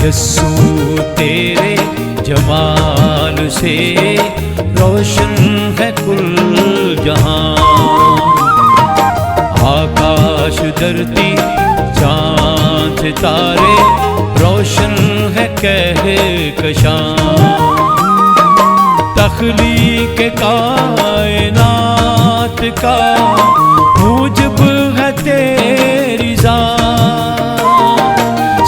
यस्सू तेरे जमाल से रोशन है कुल जहां। आकाश धरती चांद सितारे रोशन है कहकशां। तख्लीक कायनात का मूजब है तेरी ज़ात।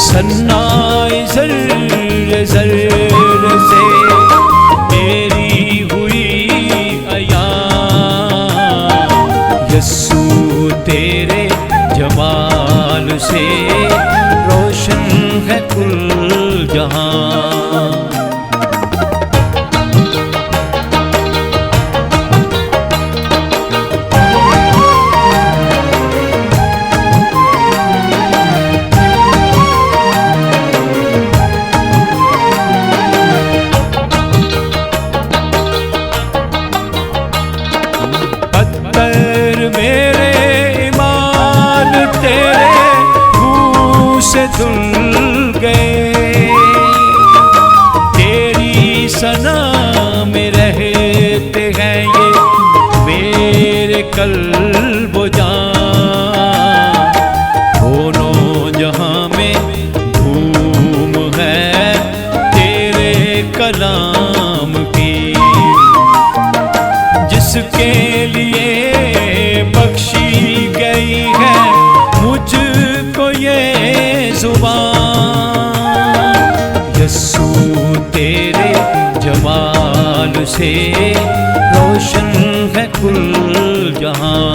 सन्नाए ज़र्रे ज़र्रे से तेरी हुई अयां। यस्सू तेरे जमाल से रोशन है कुल जहां। मेरे ईमान तेरे मुँह से धुल गए। तेरी सना में रहते हैं ये मेरे कल्ब जान। दोनों जहां में धूम है तेरे कलाम की। जिसके लिए बख्शी गई है मुझको ये ज़ुबान। यस्सू तेरे जमाल से रोशन है कुल जहां।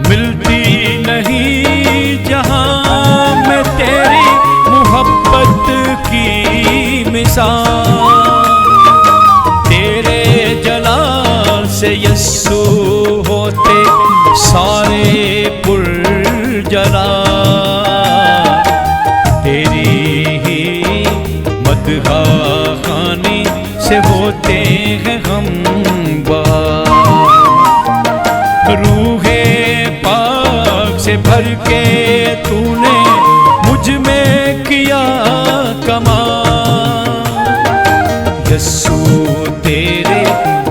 मिलती नहीं जहां में तेरी मोहब्बत की मिसाल। तेरे जलाल से यस्सू होते सारे पुरजला। तेरी ही मदहा खानी से होते हैं हम रूहे पाक से भर के तूने मुझ में किया कमाल। यस्सू तेरे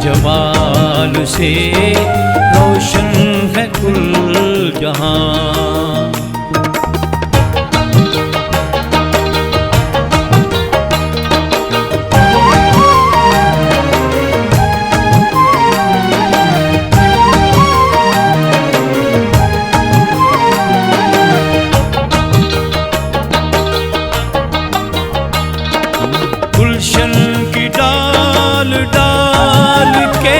जमाल से रोशन है कुल जहां। गुलशन की डाल डाल के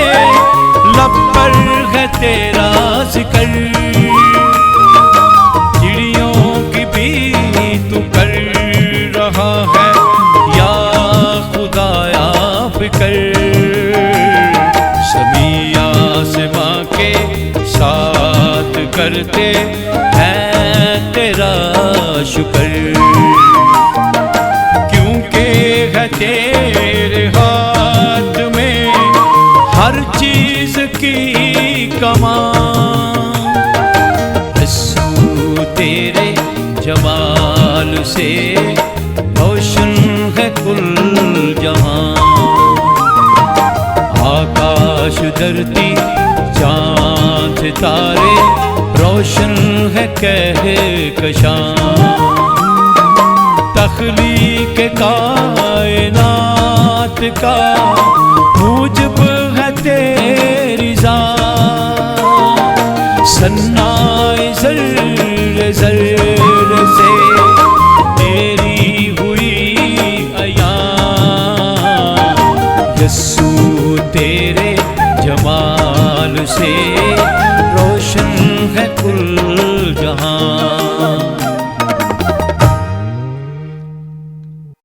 लब पर है तेरा जिक्र। चिड़ियों की भी तू कर रहा है या खुदाया फिक्र। समिया से माँ के साथ करते हैं तेरा शुक्र। तेरे हाथ में हर चीज की कमान। यस्सू तेरे जमाल से रोशन है कुल जहां। आकाश धरती चांद सितारे रोशन है कहकशां। तख्लीक कायनात का मूजब है तेरी ज़ात। सन्नाए ज़र्रे ज़र्रे से तेरी हुई अयां। यस्सू तेरे जमाल से रोशन है कुल जहां।